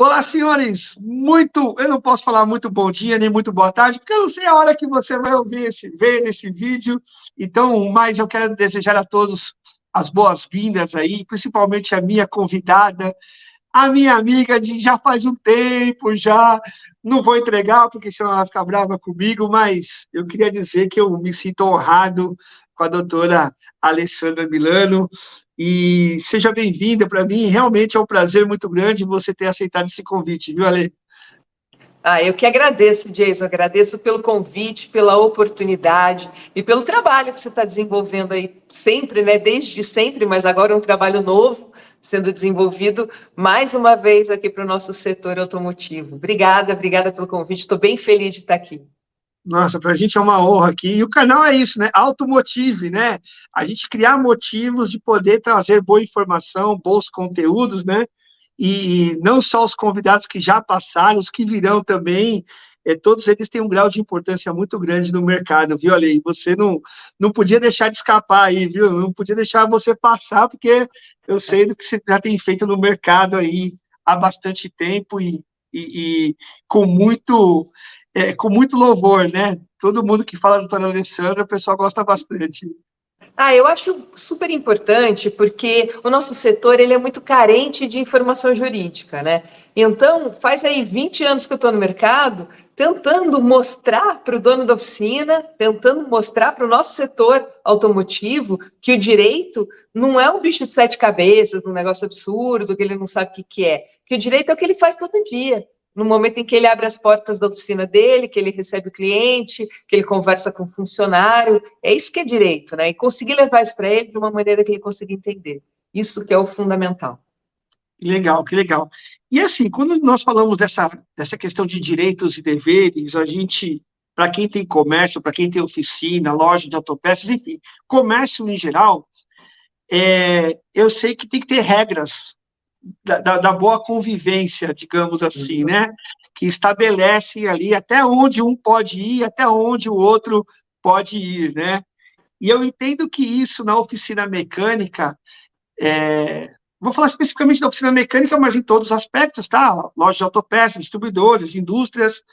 Olá, senhores. Eu não posso falar muito bom dia, nem muito boa tarde, porque eu não sei a hora que você vai ver esse vídeo. Então, mas eu quero desejar a todos as boas-vindas aí, principalmente a minha convidada, a minha amiga de já faz um tempo já. Não vou entregar, porque senão ela vai ficar brava comigo, mas eu queria dizer que eu me sinto honrado com a doutora Alessandra Milano. E seja bem-vinda. Para mim, realmente é um prazer muito grande você ter aceitado esse convite, viu, Ale? Eu que agradeço, Jason, agradeço pelo convite, pela oportunidade e pelo trabalho que você está desenvolvendo aí sempre, né? Desde sempre, mas agora é um trabalho novo sendo desenvolvido mais uma vez aqui para o nosso setor automotivo. Obrigada pelo convite, estou bem feliz de estar aqui. Nossa, para a gente é uma honra aqui. E o canal é isso, né? Automotive, né? A gente criar motivos de poder trazer boa informação, bons conteúdos, né? E não só os convidados que já passaram, os que virão também, todos eles têm um grau de importância muito grande no mercado, viu, Ale? E você não podia deixar de escapar aí, viu? Não podia deixar você passar, porque eu sei do que você já tem feito no mercado aí há bastante tempo e com muito louvor, né? Todo mundo que fala do doutora Alessandra, o pessoal gosta bastante. Eu acho super importante porque o nosso setor ele é muito carente de informação jurídica, né? Então, faz aí 20 anos que eu estou no mercado tentando mostrar para o dono da oficina, tentando mostrar para o nosso setor automotivo que o direito não é um bicho de sete cabeças, um negócio absurdo, que ele não sabe o que é. Que o direito é o que ele faz todo dia. No momento em que ele abre as portas da oficina dele, que ele recebe o cliente, que ele conversa com o funcionário, é isso que é direito, né? E conseguir levar isso para ele de uma maneira que ele consiga entender. Isso que é o fundamental. Que legal, que legal. E assim, quando nós falamos dessa questão de direitos e deveres, a gente, para quem tem comércio, para quem tem oficina, loja de autopeças, enfim, comércio em geral, eu sei que tem que ter regras da boa convivência, digamos assim, né? Que estabelecem ali até onde um pode ir, até onde o outro pode ir, né? E eu entendo que isso na oficina mecânica, vou falar especificamente da oficina mecânica, mas em todos os aspectos, tá? Lojas de autopeças, distribuidores, indústrias,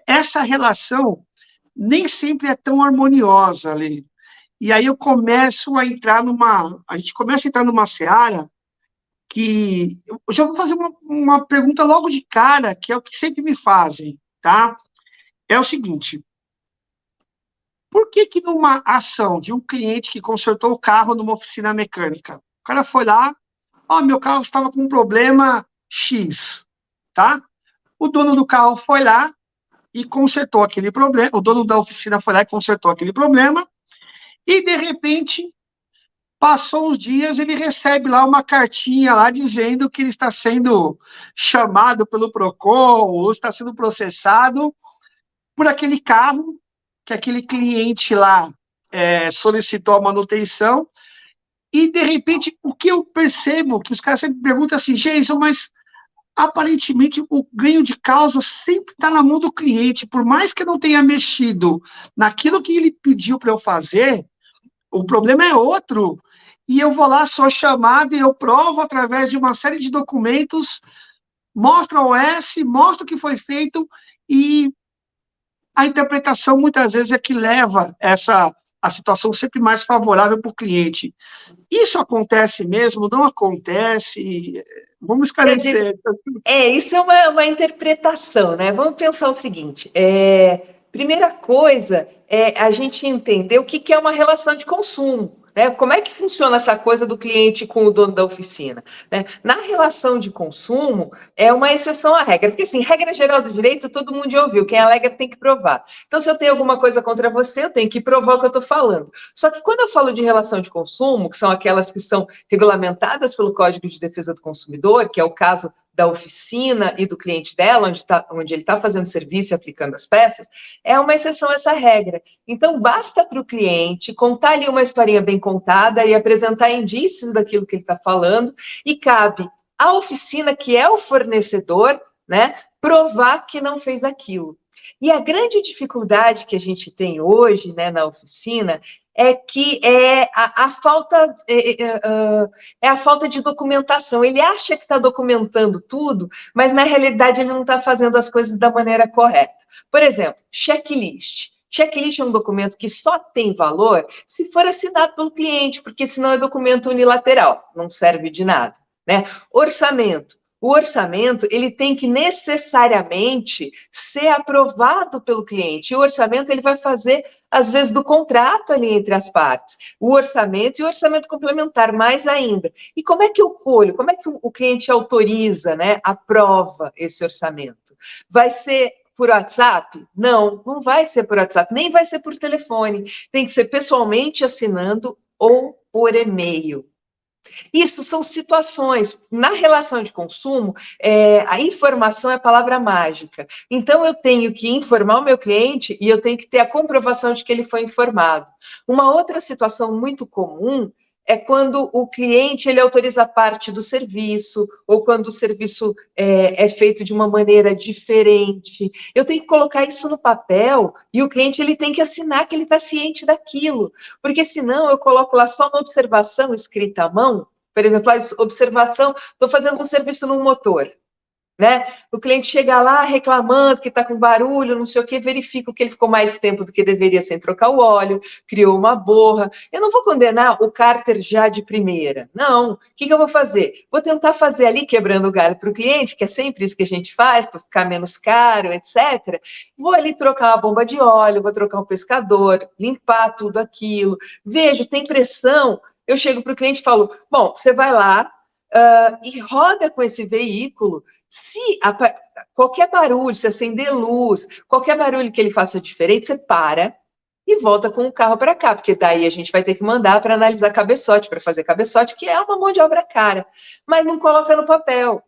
essa relação nem sempre é tão harmoniosa ali. E aí a gente começa a entrar numa seara que eu já vou fazer uma pergunta logo de cara, que é o que sempre me fazem, tá? É o seguinte: por que que numa ação de um cliente que consertou o carro numa oficina mecânica, o cara foi lá, meu carro estava com um problema X, tá? O dono do carro foi lá e consertou aquele problema, o dono da oficina foi lá e consertou aquele problema, e de repente, passou uns dias, ele recebe lá uma cartinha lá dizendo que ele está sendo chamado pelo Procon, ou está sendo processado por aquele carro que aquele cliente lá solicitou a manutenção. E, de repente, o que eu percebo, que os caras sempre perguntam assim, Jason, mas aparentemente o ganho de causa sempre está na mão do cliente, por mais que eu não tenha mexido naquilo que ele pediu para eu fazer, o problema é outro, e eu vou lá, sou chamado, e eu provo através de uma série de documentos, mostro a OS, mostro o que foi feito, e a interpretação muitas vezes é que leva a situação sempre mais favorável para o cliente. Isso acontece mesmo? Não acontece? Vamos esclarecer. Isso é uma interpretação, né? Vamos pensar o seguinte: primeira coisa é a gente entender o que é uma relação de consumo. Né? Como é que funciona essa coisa do cliente com o dono da oficina? Né? Na relação de consumo, é uma exceção à regra, porque, assim, regra geral do direito, todo mundo já ouviu, quem alega tem que provar. Então, se eu tenho alguma coisa contra você, eu tenho que provar o que eu estou falando. Só que quando eu falo de relação de consumo, que são aquelas que são regulamentadas pelo Código de Defesa do Consumidor, que é o caso da oficina e do cliente dela, onde ele está fazendo serviço e aplicando as peças, é uma exceção a essa regra. Então, basta para o cliente contar ali uma historinha bem contada e apresentar indícios daquilo que ele está falando, e cabe à oficina, que é o fornecedor, né, provar que não fez aquilo. E a grande dificuldade que a gente tem hoje, né, na oficina é que é a falta de documentação. Ele acha que está documentando tudo, mas na realidade ele não está fazendo as coisas da maneira correta. Por exemplo, checklist. Checklist é um documento que só tem valor se for assinado pelo cliente, porque senão é documento unilateral, não serve de nada, né? Orçamento. O orçamento, ele tem que necessariamente ser aprovado pelo cliente. E o orçamento, ele vai fazer, às vezes, do contrato ali entre as partes. O orçamento e o orçamento complementar, mais ainda. E como é que eu colho? Como é que o cliente autoriza, né, aprova esse orçamento? Vai ser por WhatsApp? Não, não vai ser por WhatsApp, nem vai ser por telefone. Tem que ser pessoalmente assinando ou por e-mail. Isso são situações. Na relação de consumo, a informação é a palavra mágica. Então, eu tenho que informar o meu cliente e eu tenho que ter a comprovação de que ele foi informado. Uma outra situação muito comum é quando o cliente ele autoriza parte do serviço, ou quando o serviço é feito de uma maneira diferente. Eu tenho que colocar isso no papel e o cliente ele tem que assinar que ele está ciente daquilo, porque senão eu coloco lá só uma observação escrita à mão. Por exemplo, a observação, estou fazendo um serviço no motor, né? O cliente chega lá reclamando que está com barulho, não sei o quê, verifica que ele ficou mais tempo do que deveria sem trocar o óleo, criou uma borra. Eu não vou condenar o cárter já de primeira. Não. O que eu vou fazer? Vou tentar fazer ali, quebrando o galho para o cliente, que é sempre isso que a gente faz, para ficar menos caro, etc. Vou ali trocar uma bomba de óleo, vou trocar um pescador, limpar tudo aquilo. Vejo, tem pressão. Eu chego para o cliente e falo, bom, você vai lá e roda com esse veículo. Se qualquer barulho, se acender luz, qualquer barulho que ele faça diferente, você para e volta com o carro para cá, porque daí a gente vai ter que mandar para analisar cabeçote, para fazer cabeçote, que é uma mão de obra cara. Mas não coloca no papel.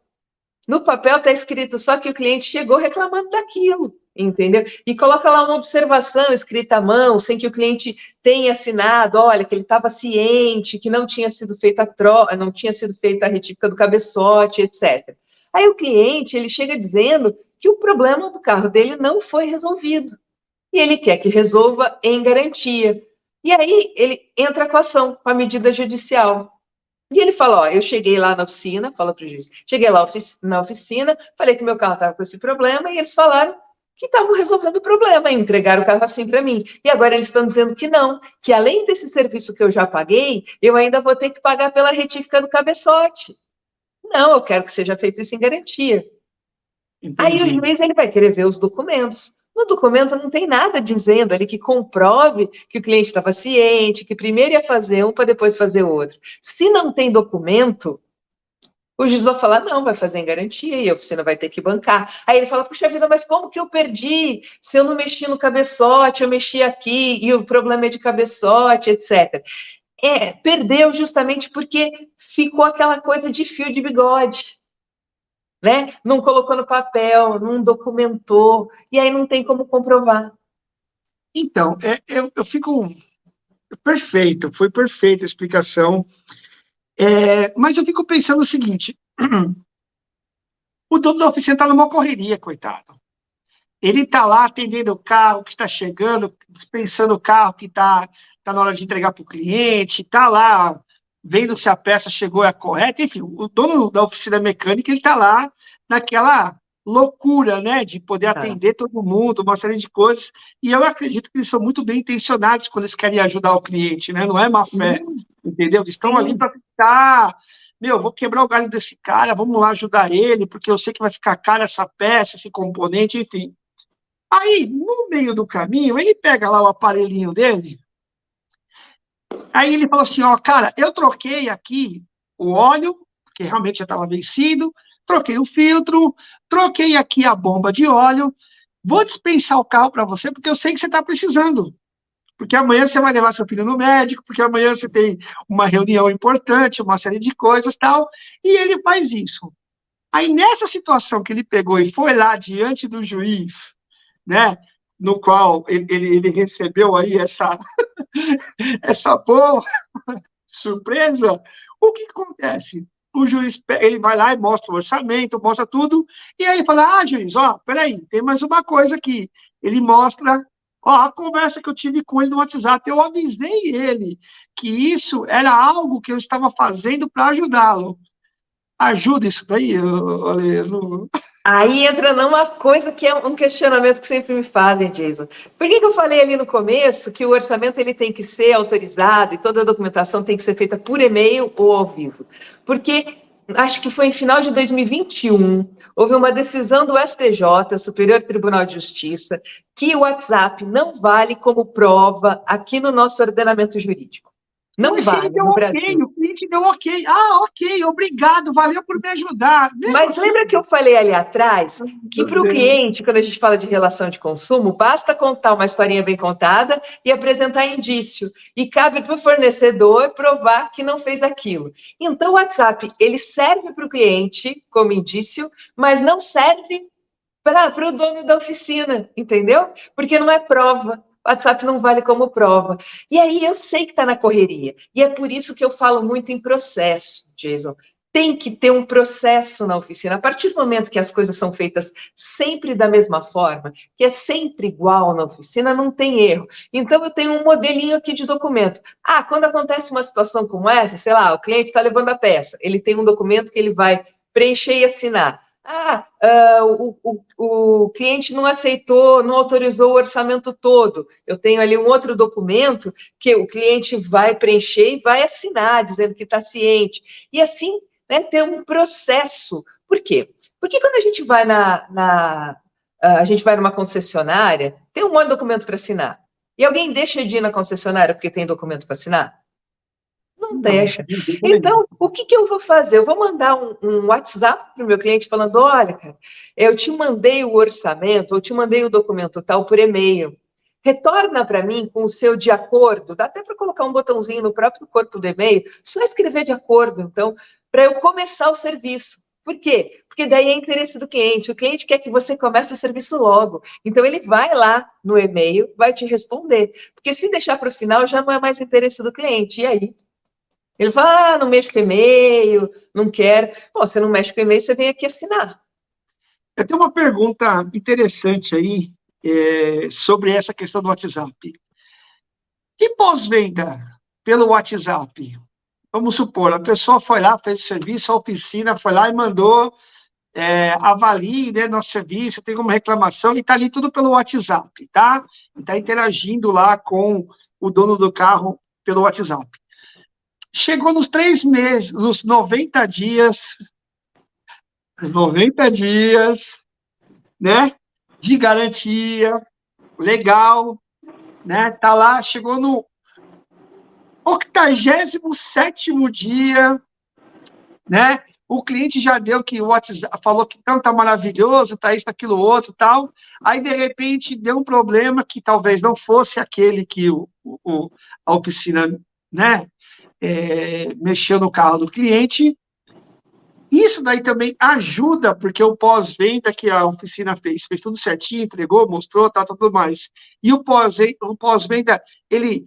No papel está escrito só que o cliente chegou reclamando daquilo, entendeu? E coloca lá uma observação escrita à mão, sem que o cliente tenha assinado, olha, que ele estava ciente, que não tinha sido feita não tinha sido feita a retífica do cabeçote, etc. Aí o cliente, ele chega dizendo que o problema do carro dele não foi resolvido. E ele quer que resolva em garantia. E aí ele entra com a ação, com a medida judicial. E ele fala, ó, eu cheguei lá na oficina, fala para o juiz, cheguei lá na oficina, falei que meu carro estava com esse problema, e eles falaram que estavam resolvendo o problema, e entregaram o carro assim para mim. E agora eles estão dizendo que não, que além desse serviço que eu já paguei, eu ainda vou ter que pagar pela retífica do cabeçote. Não, eu quero que seja feito isso em garantia. Aí o Entendi. juiz ele vai querer ver os documentos. No documento não tem nada dizendo ali que comprove que o cliente estava ciente, que primeiro ia fazer um para depois fazer outro. Se não tem documento, o juiz vai falar, não, vai fazer em garantia e a oficina vai ter que bancar. Aí ele fala, puxa vida, mas como que eu perdi? Se eu não mexi no cabeçote, eu mexi aqui e o problema é de cabeçote, etc. Perdeu justamente porque ficou aquela coisa de fio de bigode. Né? Não colocou no papel, não documentou, e aí não tem como comprovar. Então, eu fico perfeito, foi perfeita a explicação. Mas eu fico pensando o seguinte: o dono da oficina está numa correria, coitado. Ele está lá atendendo o carro que está chegando, dispensando o carro que está na hora de entregar para o cliente, está lá vendo se a peça chegou é correta. Enfim, o dono da oficina mecânica ele está lá naquela loucura, né, de poder atender todo mundo, uma série de coisas. E eu acredito que eles são muito bem intencionados quando eles querem ajudar o cliente, né? Não é má fé, entendeu? Eles estão ali para ficar, meu, vou quebrar o galho desse cara, vamos lá ajudar ele, porque eu sei que vai ficar cara essa peça, esse componente, enfim. Aí, no meio do caminho, ele pega lá o aparelhinho dele, aí ele fala assim, ó, cara, eu troquei aqui o óleo, que realmente já estava vencido, troquei o filtro, troquei aqui a bomba de óleo, vou dispensar o carro para você, porque eu sei que você está precisando. Porque amanhã você vai levar seu filho no médico, porque amanhã você tem uma reunião importante, uma série de coisas tal, e ele faz isso. Aí, nessa situação que ele pegou e foi lá diante do juiz, né, no qual ele recebeu aí essa boa surpresa, o que acontece? O juiz ele vai lá e mostra o orçamento, mostra tudo, e aí ele fala, juiz, ó, peraí, tem mais uma coisa aqui. Ele mostra Ó, a conversa que eu tive com ele no WhatsApp, eu avisei ele que isso era algo que eu estava fazendo para ajudá-lo. Ajuda isso daí, Ale? Aí entra numa coisa que é um questionamento que sempre me fazem, Jason. Por que eu falei ali no começo que o orçamento ele tem que ser autorizado e toda a documentação tem que ser feita por e-mail ou ao vivo? Porque acho que foi em final de 2021, houve uma decisão do STJ, Superior Tribunal de Justiça, que o WhatsApp não vale como prova aqui no nosso ordenamento jurídico. Não Mas ele vale deu no ok, Brasil. o cliente deu ok. Ah, ok, obrigado, valeu por me ajudar. Mesmo Mas assim, lembra que eu falei ali atrás que meu para o Deus. cliente, quando a gente fala de relação de consumo, basta contar uma historinha bem contada e apresentar indício. E cabe para o fornecedor provar que não fez aquilo. Então, o WhatsApp, ele serve para o cliente como indício, mas não serve para o dono da oficina, entendeu? Porque não é prova. O WhatsApp não vale como prova. E aí eu sei que está na correria. E é por isso que eu falo muito em processo, Jason. Tem que ter um processo na oficina. A partir do momento que as coisas são feitas sempre da mesma forma, que é sempre igual na oficina, não tem erro. Então, eu tenho um modelinho aqui de documento. Ah, quando acontece uma situação como essa, sei lá, o cliente está levando a peça, ele tem um documento que ele vai preencher e assinar. O cliente não aceitou, não autorizou o orçamento todo. Eu tenho ali um outro documento que o cliente vai preencher e vai assinar, dizendo que está ciente. E assim, né, ter um processo. Por quê? Porque quando a gente vai a gente vai numa concessionária, tem um monte de documento para assinar. E alguém deixa de ir na concessionária porque tem documento para assinar? Não Não, deixa. de jeito nenhum. Então, o que eu vou fazer? Eu vou mandar um WhatsApp para o meu cliente falando: olha, cara, eu te mandei o orçamento, eu te mandei o documento tal por e-mail. Retorna para mim com o seu de acordo. Dá até para colocar um botãozinho no próprio corpo do e-mail, só escrever de acordo, então, para eu começar o serviço. Por quê? Porque daí é interesse do cliente. O cliente quer que você comece o serviço logo. Então, ele vai lá no e-mail, vai te responder. Porque se deixar para o final, já não é mais interesse do cliente. E aí? Ele fala, não mexo com e-mail, não quero. Bom, você não mexe com e-mail, você vem aqui assinar. Eu tenho uma pergunta interessante aí sobre essa questão do WhatsApp. E pós-venda pelo WhatsApp? Vamos supor, a pessoa foi lá, fez o serviço, a oficina foi lá e mandou, avalie, né, nosso serviço, tem uma reclamação, e está ali tudo pelo WhatsApp, tá? Está interagindo lá com o dono do carro pelo WhatsApp. Chegou nos 3 meses, nos 90 dias, 90 dias, né, de garantia, legal, né, tá lá, chegou no 87º dia, né, o cliente já deu que o WhatsApp falou que não tá maravilhoso, tá isso, aquilo, outro, tal, aí de repente deu um problema que talvez não fosse aquele que a oficina, né, mexeu no carro do cliente. Isso daí também ajuda, porque o pós-venda que a oficina fez tudo certinho, entregou, mostrou, tá, tudo mais. E o pós-venda, ele,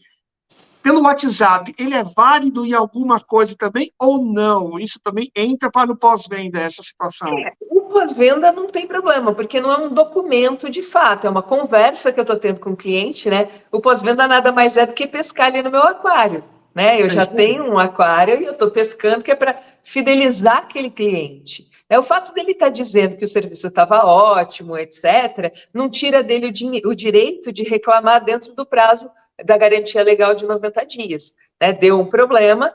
pelo WhatsApp, ele é válido em alguma coisa também ou não? Isso também entra para o pós-venda, essa situação. O pós-venda não tem problema, porque não é um documento de fato, é uma conversa que eu estou tendo com o cliente, né? O pós-venda nada mais é do que pescar ali no meu aquário, né? Eu É já isso aí. tenho um aquário e eu estou pescando, que é para fidelizar aquele cliente. O fato dele estar dizendo que o serviço estava ótimo, etc., não tira dele o direito de reclamar dentro do prazo da garantia legal de 90 dias. Né? Deu um problema,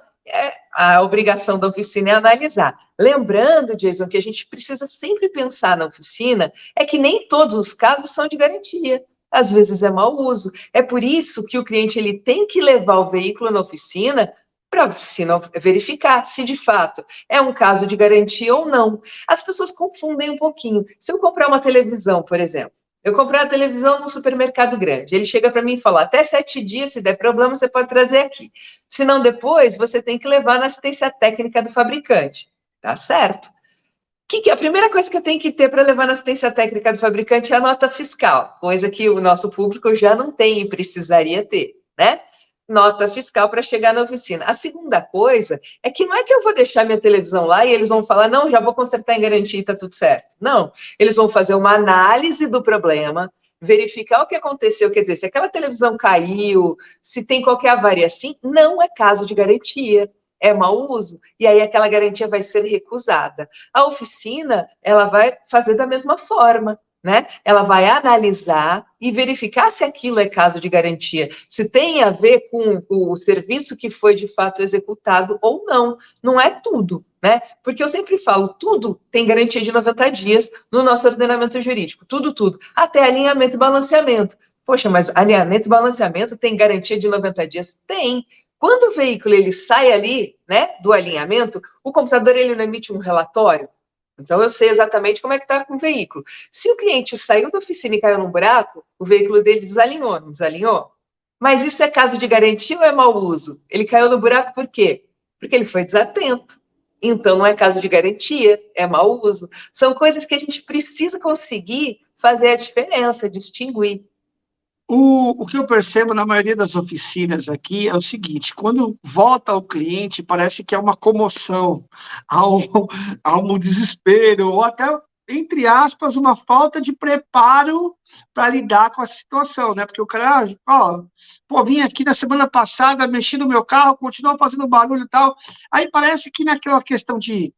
a obrigação da oficina é analisar. Lembrando, Jason, que a gente precisa sempre pensar na oficina, é que nem todos os casos são de garantia. Às vezes é mau uso. É por isso que o cliente ele tem que levar o veículo na oficina para a oficina verificar se de fato é um caso de garantia ou não. As pessoas confundem um pouquinho. Se eu comprar uma televisão, por exemplo, eu comprei uma televisão num supermercado grande. Ele chega para mim e fala: até 7 dias, se der problema, você pode trazer aqui. Se não, depois você tem que levar na assistência técnica do fabricante. Tá certo? A primeira coisa que eu tenho que ter para levar na assistência técnica do fabricante é a nota fiscal, coisa que o nosso público já não tem e precisaria ter, né? Nota fiscal para chegar na oficina. A segunda coisa é que não é que eu vou deixar minha televisão lá e eles vão falar: não, já vou consertar em garantia e está tudo certo. Não, eles vão fazer uma análise do problema, verificar o que aconteceu, quer dizer, se aquela televisão caiu, se tem qualquer avaria assim, não é caso de garantia, é mau uso, e aí aquela garantia vai ser recusada. A oficina, ela vai fazer da mesma forma, né? Ela vai analisar e verificar se aquilo é caso de garantia, se tem a ver com o serviço que foi de fato executado ou não. Não é tudo, né? Porque eu sempre falo, tudo tem garantia de 90 dias no nosso ordenamento jurídico, tudo, tudo, até alinhamento e balanceamento. Poxa, mas alinhamento e balanceamento tem garantia de 90 dias? Tem. Quando o veículo ele sai ali, né, do alinhamento, o computador ele não emite um relatório. Então, eu sei exatamente como é que está com o veículo. Se o cliente saiu da oficina e caiu num buraco, o veículo dele desalinhou, não desalinhou? Mas isso é caso de garantia ou é mau uso? Ele caiu no buraco por quê? Porque ele foi desatento. Então, não é caso de garantia, é mau uso. São coisas que a gente precisa conseguir fazer a diferença, distinguir. O que eu percebo na maioria das oficinas aqui é o seguinte: quando volta ao cliente, parece que é uma comoção, há um, há um desespero, ou até, entre aspas, uma falta de preparo para lidar com a situação, né? Porque o cara, ó, pô, vim aqui na semana passada, mexi no meu carro, continua fazendo barulho e tal. Aí parece que naquela questão de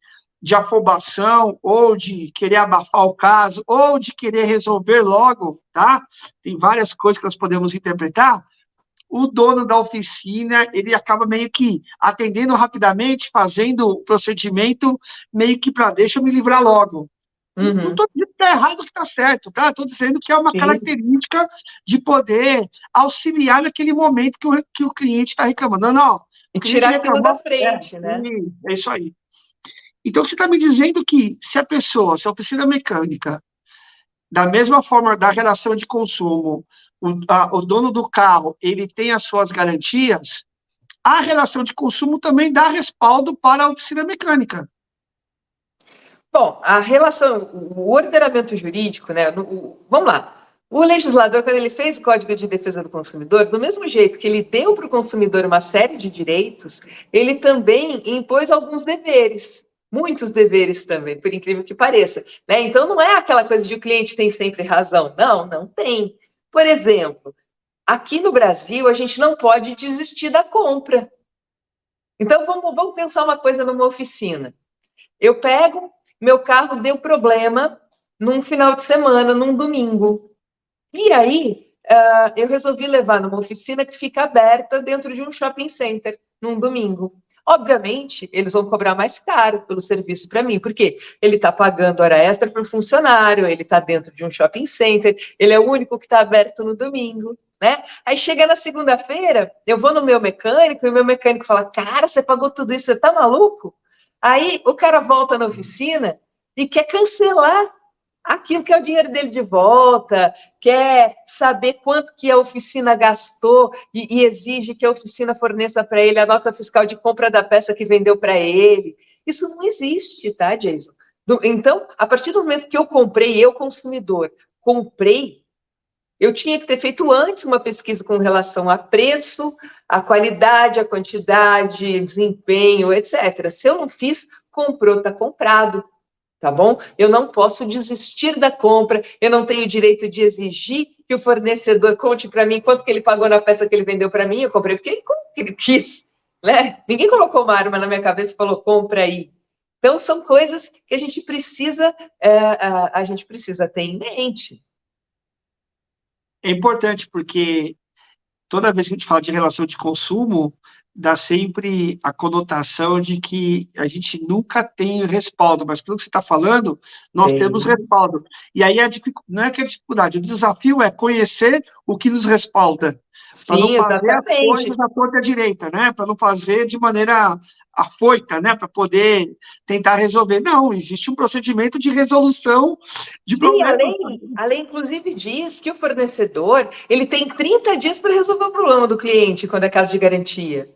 afobação, ou de querer abafar o caso, ou de querer resolver logo, tá? Tem várias coisas que nós podemos interpretar. O dono da oficina, ele acaba meio que atendendo rapidamente, fazendo o procedimento meio que para deixa eu me livrar logo. Não Uhum. estou dizendo que está errado ou que está certo, tá? Estou dizendo que é uma Sim. característica de poder auxiliar naquele momento que o cliente está reclamando. Não, não, E o cliente tirar aquilo da reclamou, frente, né? é isso aí. Então, você está me dizendo que se a oficina mecânica, da mesma forma da relação de consumo, o dono do carro, ele tem as suas garantias, a relação de consumo também dá respaldo para a oficina mecânica. Bom, a relação, o ordenamento jurídico, né? Vamos lá. O legislador, quando ele fez o Código de Defesa do Consumidor, do mesmo jeito que ele deu para o consumidor uma série de direitos, ele também impôs alguns deveres, muitos deveres também, por incrível que pareça, né? Então não é aquela coisa de o cliente tem sempre razão. Não, não tem. Por exemplo, aqui no Brasil a gente não pode desistir da compra. Então vamos pensar uma coisa numa oficina. Eu pego, meu carro deu problema num final de semana, num domingo. E aí, eu resolvi levar numa oficina que fica aberta dentro de um shopping center, num domingo. Obviamente, eles vão cobrar mais caro pelo serviço para mim, porque ele está pagando hora extra para o funcionário, ele está dentro de um shopping center, ele é o único que está aberto no domingo, né? Aí chega na segunda-feira, eu vou no meu mecânico e o meu mecânico fala: Cara, você pagou tudo isso, você tá maluco? Aí o cara volta na oficina e quer cancelar aquilo que é o dinheiro dele de volta, quer saber quanto que a oficina gastou e exige que a oficina forneça para ele a nota fiscal de compra da peça que vendeu para ele. Isso não existe, tá, Jason? Então, a partir do momento que eu comprei, eu, consumidor, comprei, eu tinha que ter feito antes uma pesquisa com relação a preço, a qualidade, a quantidade, desempenho, etc. Se eu não fiz, comprou, está comprado. Tá bom? Eu não posso desistir da compra, eu não tenho direito de exigir que o fornecedor conte para mim quanto que ele pagou na peça que ele vendeu para mim, eu comprei porque ele quis, né? Ninguém colocou uma arma na minha cabeça e falou, compra aí. Então, são coisas que a gente precisa, a gente precisa ter em mente. É importante porque toda vez que a gente fala de relação de consumo, dá sempre a conotação de que a gente nunca tem respaldo, mas pelo que você está falando, nós temos Tem. respaldo. E aí não é que a dificuldade, o desafio é conhecer o que nos respalda, para não Sim, fazer as exatamente. coisas à torta e à direita, né? Para não fazer de maneira afoita, né? Para poder tentar resolver. Não, existe um procedimento de resolução de Sim, problemas. a lei inclusive diz que o fornecedor ele tem 30 dias para resolver o problema do cliente quando é caso de garantia.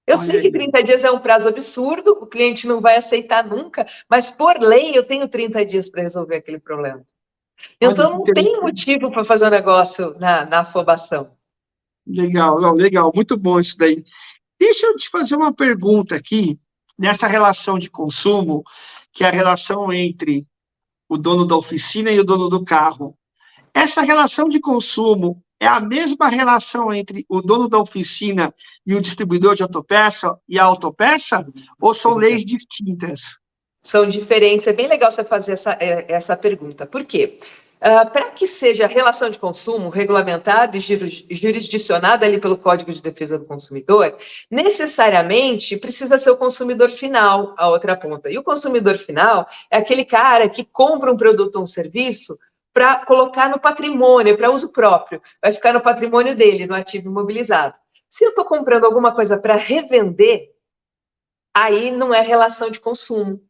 Eu Olha sei que aí. 30 dias é um prazo absurdo, o cliente não vai aceitar nunca, mas por lei eu tenho 30 dias para resolver aquele problema. Olha Então que não tem interessante. motivo para fazer um negócio na afobação. Legal, não, legal, muito bom isso daí. Deixa eu te fazer uma pergunta aqui, nessa relação de consumo, que é a relação entre o dono da oficina e o dono do carro. essa relação de consumo é a mesma relação entre o dono da oficina e o distribuidor de autopeça e a autopeça, ou são leis distintas? São diferentes. É bem legal você fazer essa pergunta. Por quê? Para que seja relação de consumo regulamentada e jurisdicionada ali pelo Código de Defesa do Consumidor, necessariamente precisa ser o consumidor final a outra ponta. E o consumidor final é aquele cara que compra um produto ou um serviço para colocar no patrimônio, para uso próprio. Vai ficar no patrimônio dele, no ativo imobilizado. Se eu estou comprando alguma coisa para revender, aí não é relação de consumo.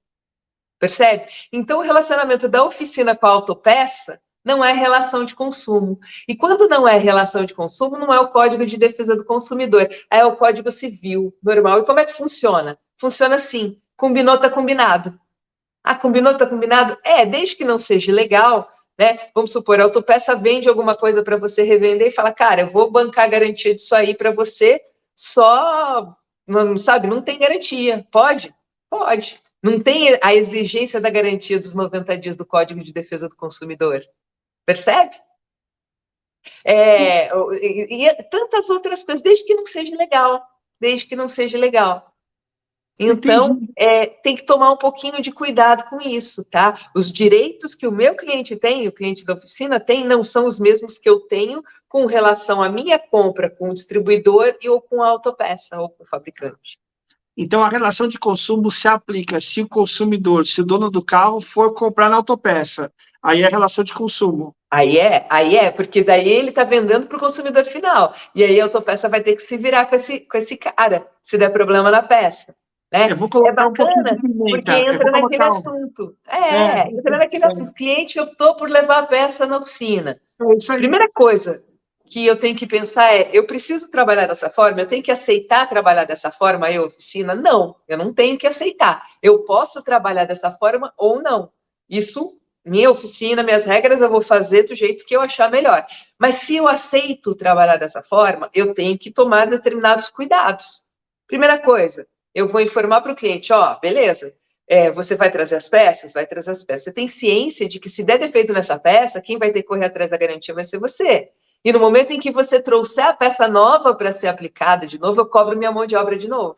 Percebe? Então, o relacionamento da oficina com a autopeça não é relação de consumo. E quando não é relação de consumo, não é o Código de Defesa do Consumidor, é o Código Civil normal. E como é que funciona? Funciona assim: combinou, está combinado. Ah, combinou, está combinado? Desde que não seja legal, né? Vamos supor, a autopeça vende alguma coisa para você revender e fala, cara, eu vou bancar a garantia disso aí para você, só, não sabe, não tem garantia. Pode? Pode. Não tem a exigência da garantia dos 90 dias do Código de Defesa do Consumidor. Percebe? E tantas outras coisas, desde que não seja legal. Desde que não seja legal. Então, tem que tomar um pouquinho de cuidado com isso, tá? Os direitos que o meu cliente tem, o cliente da oficina tem, não são os mesmos que eu tenho com relação à minha compra com o distribuidor ou com a autopeça ou com o fabricante. Então, a relação de consumo se aplica se o consumidor, se o dono do carro for comprar na autopeça. Aí é relação de consumo. Porque daí ele está vendendo para o consumidor final. E aí a autopeça vai ter que se virar com esse cara, se der problema na peça. Né? Eu vou colocar bacana, um pouquinho de pimenta. Porque entra naquele assunto. Entra naquele assunto. O cliente optou por levar a peça na oficina. É isso aí. Primeira coisa que eu tenho que pensar eu preciso trabalhar dessa forma? Eu tenho que aceitar trabalhar dessa forma, eu, oficina? Não, eu não tenho que aceitar. Eu posso trabalhar dessa forma ou não. Isso, minha oficina, minhas regras, eu vou fazer do jeito que eu achar melhor. Mas se eu aceito trabalhar dessa forma, eu tenho que tomar determinados cuidados. Primeira coisa, eu vou informar para o cliente, beleza, você vai trazer as peças? Vai trazer as peças. Você tem ciência de que se der defeito nessa peça, quem vai ter que correr atrás da garantia vai ser você. E no momento em que você trouxer a peça nova para ser aplicada de novo, eu cobro minha mão de obra de novo.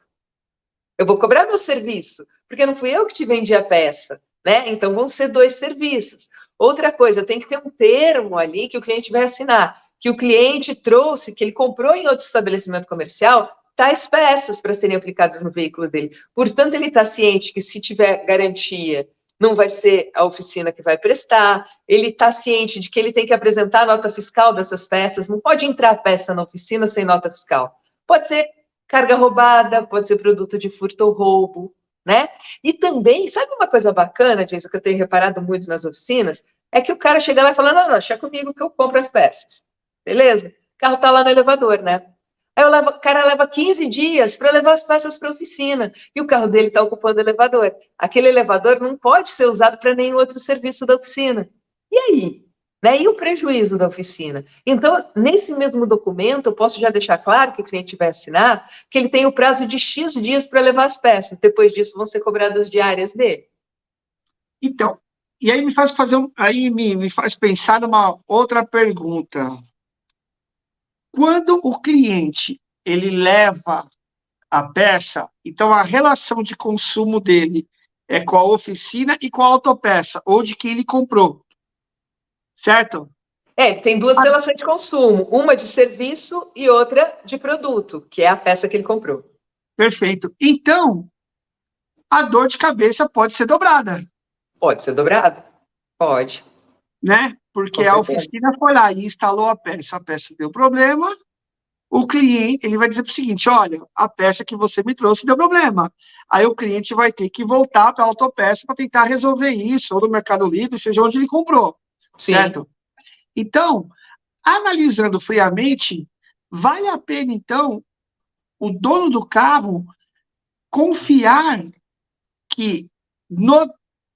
Eu vou cobrar meu serviço, porque não fui eu que te vendi a peça, né? Então vão ser 2 serviços. Outra coisa, tem que ter um termo ali que o cliente vai assinar, que o cliente trouxe, que ele comprou em outro estabelecimento comercial, tais peças para serem aplicadas no veículo dele. Portanto, ele está ciente que se tiver garantia, não vai ser a oficina que vai prestar, ele está ciente de que ele tem que apresentar a nota fiscal dessas peças, não pode entrar peça na oficina sem nota fiscal. Pode ser carga roubada, pode ser produto de furto ou roubo, né? E também, sabe uma coisa bacana, Jason, que eu tenho reparado muito nas oficinas? É que o cara chega lá e fala, não, deixa comigo que eu compro as peças. Beleza? O carro está lá no elevador, né? Aí o cara leva 15 dias para levar as peças para a oficina e o carro dele está ocupando o elevador. Aquele elevador não pode ser usado para nenhum outro serviço da oficina. E aí? Né? E o prejuízo da oficina? Então, nesse mesmo documento, eu posso já deixar claro que o cliente vai assinar que ele tem o prazo de X dias para levar as peças. Depois disso, vão ser cobradas diárias dele. Então, e aí me faz pensar numa outra pergunta. Quando o cliente ele leva a peça, então a relação de consumo dele é com a oficina e com a autopeça, ou de quem ele comprou, certo? Tem 2 relações de consumo, uma de serviço e outra de produto, que é a peça que ele comprou. Perfeito. Então, a dor de cabeça pode ser dobrada. Pode ser dobrada? Pode. Né? Porque a oficina foi lá e instalou a peça deu problema, o cliente ele vai dizer o seguinte, olha, a peça que você me trouxe deu problema. Aí o cliente vai ter que voltar para a autopeça para tentar resolver isso, ou no Mercado Livre, seja onde ele comprou. Sim. Certo? Então, analisando friamente, vale a pena, então, o dono do carro confiar que no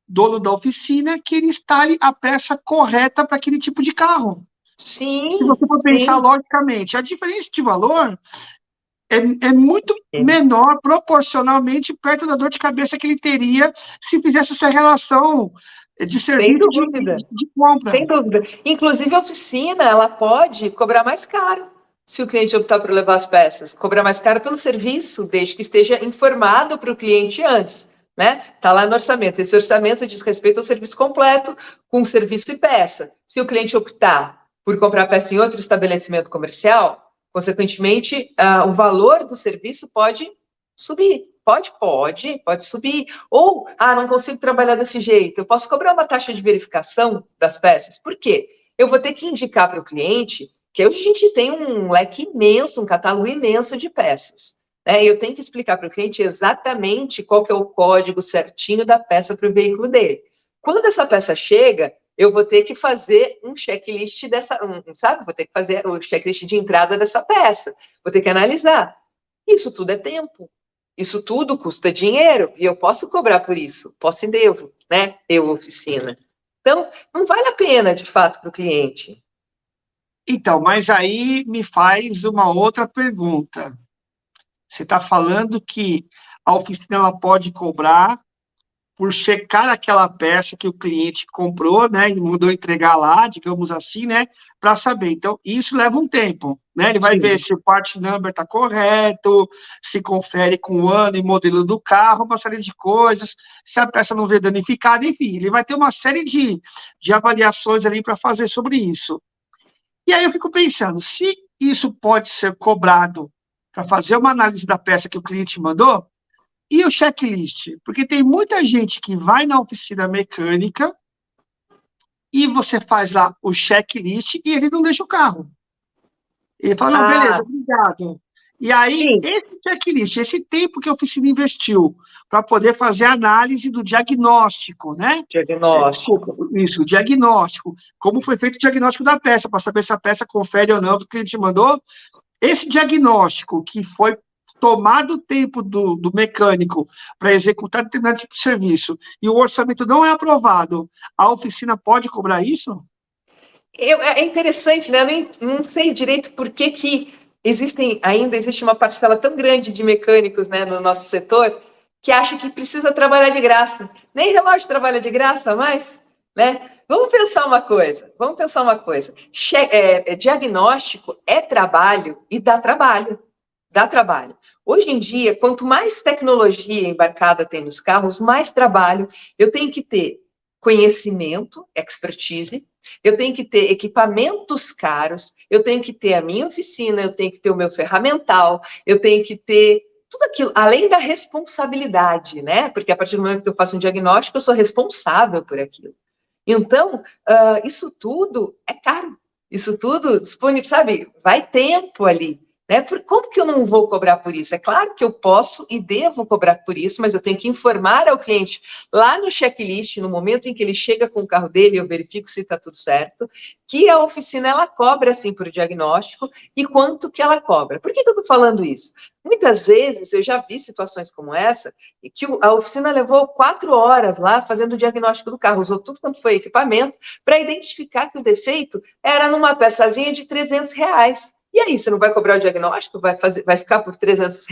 dono da oficina que ele instale a peça correta para aquele tipo de carro. Sim. Se você for pensar logicamente, a diferença de valor é muito menor proporcionalmente perto da dor de cabeça que ele teria se fizesse essa relação de Sem serviço dúvida. de compra. Sem dúvida. Inclusive, a oficina, ela pode cobrar mais caro se o cliente optar por levar as peças. Cobrar mais caro pelo serviço, desde que esteja informado para o cliente antes. Né? Está lá no orçamento. Esse orçamento diz respeito ao serviço completo, com serviço e peça. Se o cliente optar por comprar peça em outro estabelecimento comercial, consequentemente, o valor do serviço pode subir. Pode subir. Ou, não consigo trabalhar desse jeito. Eu posso cobrar uma taxa de verificação das peças. Por quê? Eu vou ter que indicar para o cliente que hoje a gente tem um leque imenso, um catálogo imenso de peças. Né? Eu tenho que explicar para o cliente exatamente qual que é o código certinho da peça para o veículo dele. Quando essa peça chega, eu vou ter que fazer um checklist dessa, sabe? Vou ter que fazer o checklist de entrada dessa peça. Vou ter que analisar. Isso tudo é tempo. Isso tudo custa dinheiro e eu posso cobrar por isso, posso e devo, né? Eu, oficina. Então, não vale a pena, de fato, para o cliente. Então, mas aí me faz uma outra pergunta. Você está falando que a oficina ela pode cobrar por checar aquela peça que o cliente comprou, né, e mandou entregar lá, digamos assim, né, para saber. Então, isso leva um tempo, né? Ele vai ver Sim. se o part number está correto, se confere com o ano e modelo do carro, uma série de coisas, se a peça não veio danificada, enfim, ele vai ter uma série de avaliações ali para fazer sobre isso. E aí eu fico pensando, se isso pode ser cobrado para fazer uma análise da peça que o cliente mandou, e o checklist? Porque tem muita gente que vai na oficina mecânica e você faz lá o checklist e ele não deixa o carro. Ele fala, não, beleza, Ah, obrigado. E aí, sim. esse checklist, esse tempo que a oficina investiu para poder fazer a análise do diagnóstico, né? Desculpa, Diagnóstico. isso, o diagnóstico. Como foi feito o diagnóstico da peça, para saber se a peça confere ou não o que o cliente mandou. Esse diagnóstico que foi tomado o tempo do mecânico para executar determinado tipo de serviço e o orçamento não é aprovado, a oficina pode cobrar isso? É interessante, né? Eu não sei direito por que ainda existe uma parcela tão grande de mecânicos, né, no nosso setor que acha que precisa trabalhar de graça. Nem relógio trabalha de graça mais, né? Vamos pensar uma coisa. Diagnóstico é trabalho e dá trabalho. Dá trabalho. Hoje em dia, quanto mais tecnologia embarcada tem nos carros, mais trabalho eu tenho que ter conhecimento, expertise, eu tenho que ter equipamentos caros, eu tenho que ter a minha oficina, eu tenho que ter o meu ferramental, eu tenho que ter tudo aquilo, além da responsabilidade, né? Porque a partir do momento que eu faço um diagnóstico, eu sou responsável por aquilo. Então, isso tudo é caro. Isso tudo disponível, sabe? Vai tempo ali. Né? Como que eu não vou cobrar por isso? É claro que eu posso e devo cobrar por isso, mas eu tenho que informar ao cliente lá no checklist, no momento em que ele chega com o carro dele, eu verifico se está tudo certo, que a oficina ela cobra assim por diagnóstico e quanto que ela cobra. Por que eu estou falando isso? Muitas vezes eu já vi situações como essa, e que a oficina levou 4 horas lá fazendo o diagnóstico do carro, usou tudo quanto foi equipamento para identificar que o defeito era numa peçazinha de R$ 300. E aí, você não vai cobrar o diagnóstico? Vai ficar por R$ 300?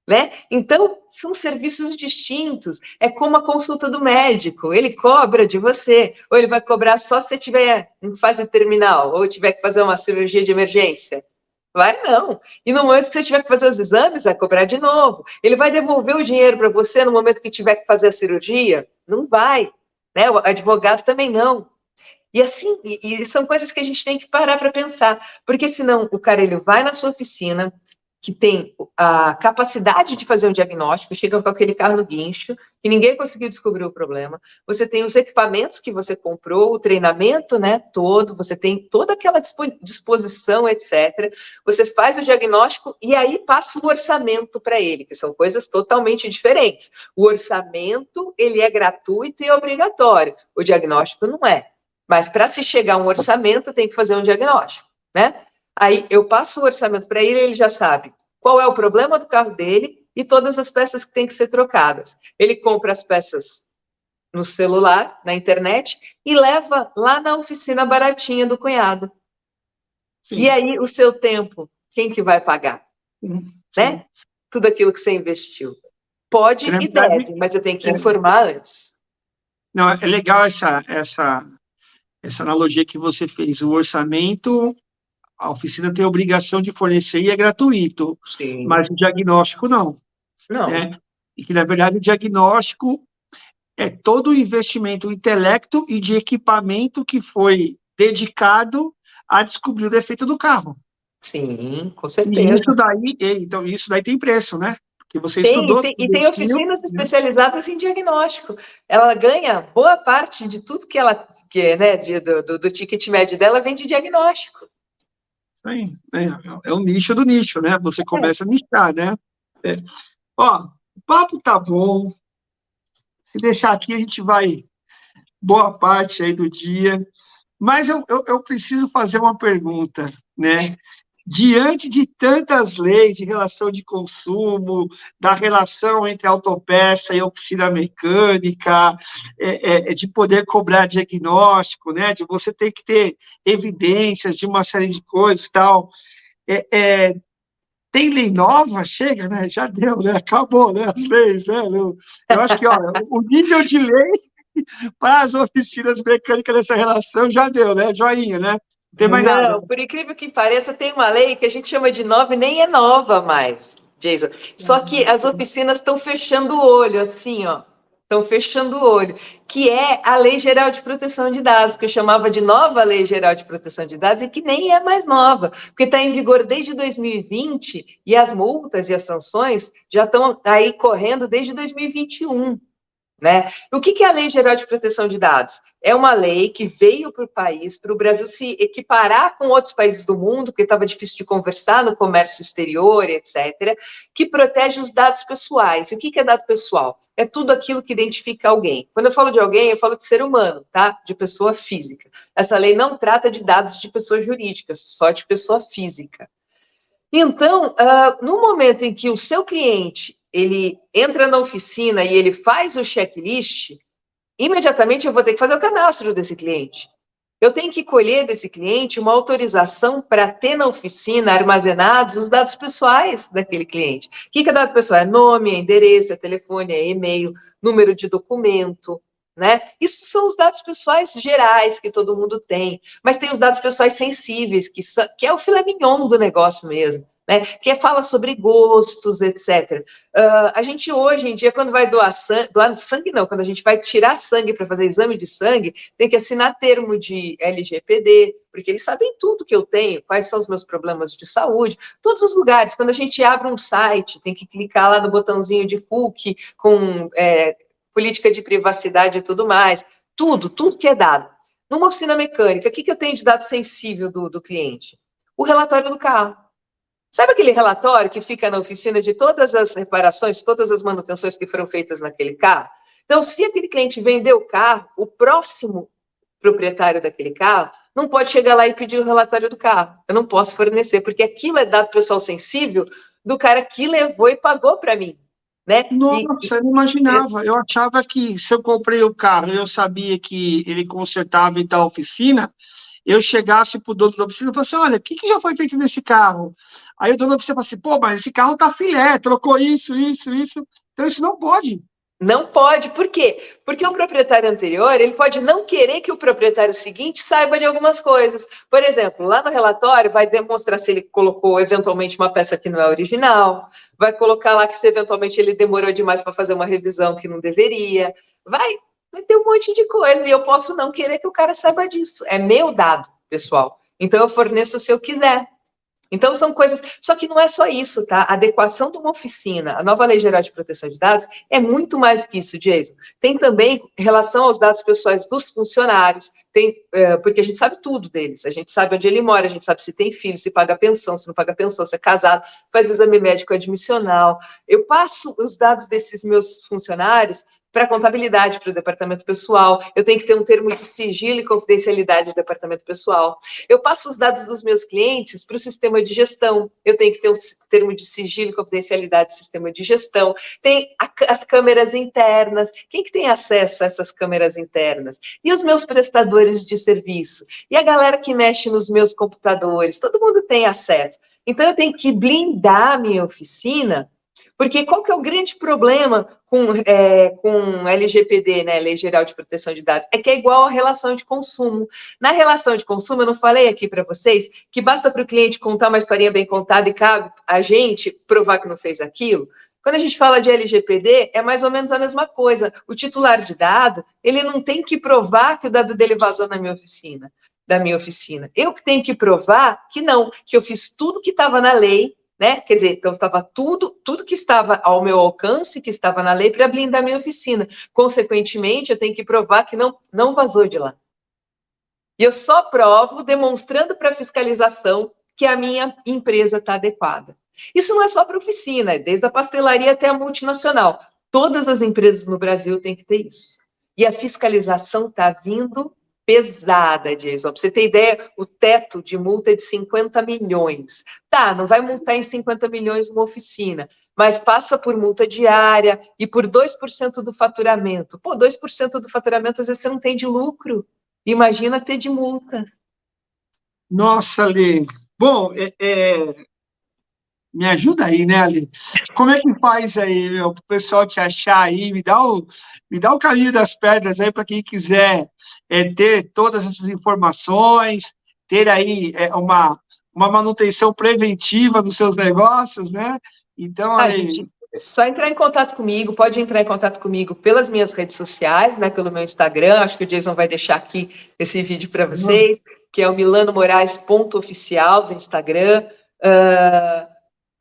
Né? Então, são serviços distintos. É como a consulta do médico. Ele cobra de você, ou ele vai cobrar só se você estiver em fase terminal, ou tiver que fazer uma cirurgia de emergência. Vai não. E no momento que você tiver que fazer os exames, vai cobrar de novo. Ele vai devolver o dinheiro para você no momento que tiver que fazer a cirurgia? Não vai. Né? O advogado também não. E assim, são coisas que a gente tem que parar para pensar, porque senão o cara ele vai na sua oficina, que tem a capacidade de fazer um diagnóstico, chega com aquele carro no guincho, que ninguém conseguiu descobrir o problema, você tem os equipamentos que você comprou, o treinamento, né, todo, você tem toda aquela disposição, etc. Você faz o diagnóstico e aí passa o orçamento para ele, que são coisas totalmente diferentes. O orçamento, ele é gratuito e obrigatório, o diagnóstico não é. Mas para se chegar a um orçamento, tem que fazer um diagnóstico, né? Aí eu passo o orçamento para ele, ele já sabe qual é o problema do carro dele e todas as peças que têm que ser trocadas. Ele compra as peças no celular, na internet, e leva lá na oficina baratinha do cunhado. E Sim. aí o seu tempo, quem que vai pagar? Sim. Né? Tudo aquilo que você investiu. Que, Pode na e verdade, deve, mas eu tenho que é, informar antes. Não, é legal essa analogia que você fez. O orçamento, a oficina tem a obrigação de fornecer e é gratuito, Sim. mas o diagnóstico não, Não. né? E que, na verdade, o diagnóstico é todo o investimento intelecto e de equipamento que foi dedicado a descobrir o defeito do carro. Sim, com E certeza. isso daí, então, isso daí tem preço, né? Porque você Tem, estudou, você e tem investiu, oficinas né? especializadas em diagnóstico. Ela ganha boa parte de tudo que ela, né, do ticket médio dela vem de diagnóstico. Isso aí, é o nicho do nicho, né? Você começa a nichar, né? É. Ó, o papo tá bom. Se deixar aqui, a gente vai boa parte aí do dia. Mas eu preciso fazer uma pergunta, né? Diante de tantas leis de relação de consumo, da relação entre autopeça e oficina mecânica, de poder cobrar diagnóstico, né? De você ter que ter evidências de uma série de coisas e tal. É, é, tem lei nova? Chega, né? Já deu, né? Acabou, né? As leis, né? Eu acho que, olha, o nível de lei para as oficinas mecânicas dessa relação já deu, né? Joinha, né? Não tem mais nada. Não, por incrível que pareça, tem uma lei que a gente chama de nova e nem é nova mais, Jason. Só que as oficinas estão fechando o olho, assim, ó. Estão fechando o olho, que é a Lei Geral de Proteção de Dados, que eu chamava de nova Lei Geral de Proteção de Dados, e que nem é mais nova, porque está em vigor desde 2020 e as multas e as sanções já estão aí correndo desde 2021. Né? O que é a Lei Geral de Proteção de Dados? É uma lei que veio para o país, para o Brasil se equiparar com outros países do mundo, porque estava difícil de conversar no comércio exterior, etc., que protege os dados pessoais. E o que é dado pessoal? É tudo aquilo que identifica alguém. Quando eu falo de alguém, eu falo de ser humano, tá? De pessoa física. Essa lei não trata de dados de pessoas jurídicas, só de pessoa física. Então, no momento em que o seu cliente ele entra na oficina e ele faz o checklist, imediatamente eu vou ter que fazer o cadastro desse cliente. Eu tenho que colher desse cliente uma autorização para ter na oficina armazenados os dados pessoais daquele cliente. O que é dado pessoal? É nome, é endereço, é telefone, é e-mail, número de documento, né? Isso são os dados pessoais gerais que todo mundo tem, mas tem os dados pessoais sensíveis, que é o filé mignon do negócio mesmo. Né, que fala sobre gostos, etc. A gente hoje em dia, quando vai doar sangue não, quando a gente vai tirar sangue para fazer exame de sangue, tem que assinar termo de LGPD, porque eles sabem tudo que eu tenho, quais são os meus problemas de saúde, todos os lugares. Quando a gente abre um site, tem que clicar lá no botãozinho de cookie, com política de privacidade e tudo mais. Tudo que é dado. Numa oficina mecânica, o que eu tenho de dado sensível do cliente? O relatório do carro. Sabe aquele relatório que fica na oficina de todas as reparações, todas as manutenções que foram feitas naquele carro? Então, se aquele cliente vendeu o carro, o próximo proprietário daquele carro não pode chegar lá e pedir o relatório do carro. Eu não posso fornecer, porque aquilo é dado pessoal sensível do cara que levou e pagou para mim. Né? Nossa, eu não imaginava. Eu achava que se eu comprei o carro e eu sabia que ele consertava em tal oficina, eu chegasse para o dono da oficina e falasse, olha, o que já foi feito nesse carro? Aí o dono da oficina fala assim, pô, mas esse carro tá filé, trocou isso, isso, isso. Então isso não pode. Não pode, por quê? Porque o proprietário anterior, ele pode não querer que o proprietário seguinte saiba de algumas coisas. Por exemplo, lá no relatório vai demonstrar se ele colocou eventualmente uma peça que não é original, vai colocar lá que se eventualmente ele demorou demais para fazer uma revisão que não deveria, vai ter um monte de coisa e eu posso não querer que o cara saiba disso. É meu dado, pessoal. Então eu forneço se eu quiser. Então, são coisas. Só que não é só isso, tá? A adequação de uma oficina, a nova Lei Geral de Proteção de Dados, é muito mais que isso, Jason. Tem também relação aos dados pessoais dos funcionários, porque a gente sabe tudo deles. A gente sabe onde ele mora, a gente sabe se tem filho, se paga pensão, se não paga pensão, se é casado, faz exame médico admissional. Eu passo os dados desses meus funcionários para a contabilidade, para o departamento pessoal. Eu tenho que ter um termo de sigilo e confidencialidade do departamento pessoal. Eu passo os dados dos meus clientes para o sistema de gestão. Eu tenho que ter um termo de sigilo e confidencialidade do sistema de gestão. Tem as câmeras internas. Quem que tem acesso a essas câmeras internas? E os meus prestadores de serviço? E a galera que mexe nos meus computadores? Todo mundo tem acesso. Então, eu tenho que blindar a minha oficina Porque qual que é o grande problema com LGPD, né, Lei Geral de Proteção de Dados? É que é igual à relação de consumo. Na relação de consumo, eu não falei aqui para vocês que basta para o cliente contar uma historinha bem contada e cabe a gente provar que não fez aquilo? Quando a gente fala de LGPD, é mais ou menos a mesma coisa. O titular de dado, ele não tem que provar que o dado dele vazou na minha oficina, da minha oficina. Eu que tenho que provar que não, que eu fiz tudo que estava na lei, né? Quer dizer, então estava tudo que estava ao meu alcance, que estava na lei, para blindar minha oficina. Consequentemente, eu tenho que provar que não vazou de lá. E eu só provo demonstrando para a fiscalização que a minha empresa está adequada. Isso não é só para oficina, é desde a pastelaria até a multinacional. Todas as empresas no Brasil têm que ter isso. E a fiscalização está vindo pesada, Jason. Para você ter ideia, o teto de multa é de 50 milhões. Tá, não vai multar em 50 milhões uma oficina, mas passa por multa diária e por 2% do faturamento. Pô, 2% do faturamento, às vezes você não tem de lucro. Imagina ter de multa. Nossa, Lê. Bom, me ajuda aí, né, Ali? Como é que faz aí, meu, para o pessoal te achar aí? Me dá o caminho das pedras aí para quem quiser ter todas essas informações, ter aí uma manutenção preventiva dos seus negócios, né? Então, A Ali, gente só entrar em contato comigo, pode entrar em contato comigo pelas minhas redes sociais, né, pelo meu Instagram, acho que o Jason vai deixar aqui esse vídeo para vocês, que é o milanomorais.oficial do Instagram.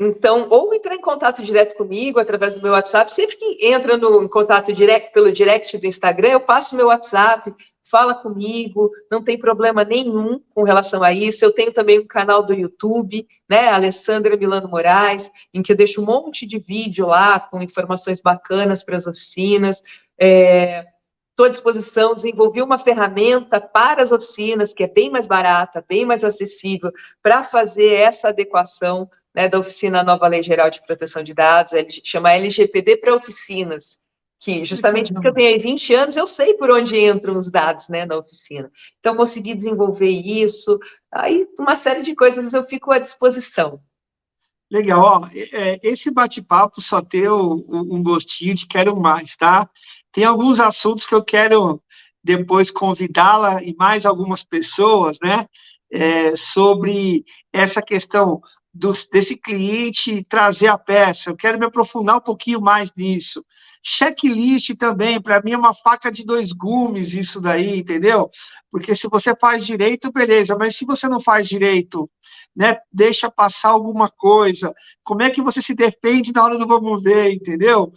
Então, ou entrar em contato direto comigo através do meu WhatsApp. Sempre que entra em contato direto pelo direct do Instagram, eu passo meu WhatsApp, fala comigo, não tem problema nenhum com relação a isso. Eu tenho também um canal do YouTube, né, Alessandra Milano Moraes, em que eu deixo um monte de vídeo lá com informações bacanas para as oficinas. Estou à disposição, desenvolvi uma ferramenta para as oficinas, que é bem mais barata, bem mais acessível, para fazer essa adequação, né, da oficina Nova Lei Geral de Proteção de Dados, chama LGPD para oficinas, que justamente porque eu tenho aí 20 anos, eu sei por onde entram os dados, né, na oficina. Então, consegui desenvolver isso, aí uma série de coisas eu fico à disposição. legal, ó, esse bate-papo só deu um gostinho de quero mais, tá? Tem alguns assuntos que eu quero depois convidá-la e mais algumas pessoas, né, sobre essa questão desse cliente trazer a peça. Eu quero me aprofundar um pouquinho mais nisso. Checklist também, para mim é uma faca de dois gumes isso daí, entendeu? Porque se você faz direito, beleza, mas se você não faz direito, né, deixa passar alguma coisa, como é que você se defende na hora do vamos ver, entendeu?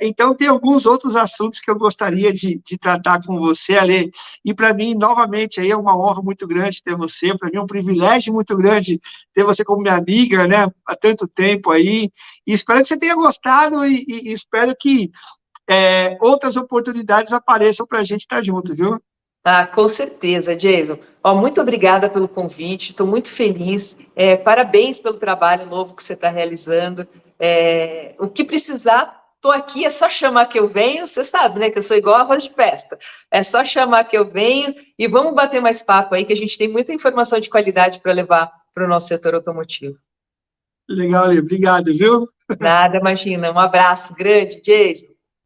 Então, tem alguns outros assuntos que eu gostaria de tratar com você, Ale, e para mim, novamente, aí é uma honra muito grande ter você, para mim é um privilégio muito grande ter você como minha amiga, né, há tanto tempo aí, e espero que você tenha gostado e espero que outras oportunidades apareçam para a gente estar junto, viu? Ah, com certeza, Jason. Ó, muito obrigada pelo convite, estou muito feliz. Parabéns pelo trabalho novo que você está realizando. O que precisar, estou aqui, é só chamar que eu venho. Você sabe, né, que eu sou igual arroz de festa. É só chamar que eu venho e vamos bater mais papo aí, que a gente tem muita informação de qualidade para levar para o nosso setor automotivo. Legal, Ale, obrigado, viu? Nada, imagina. Um abraço grande, Jason.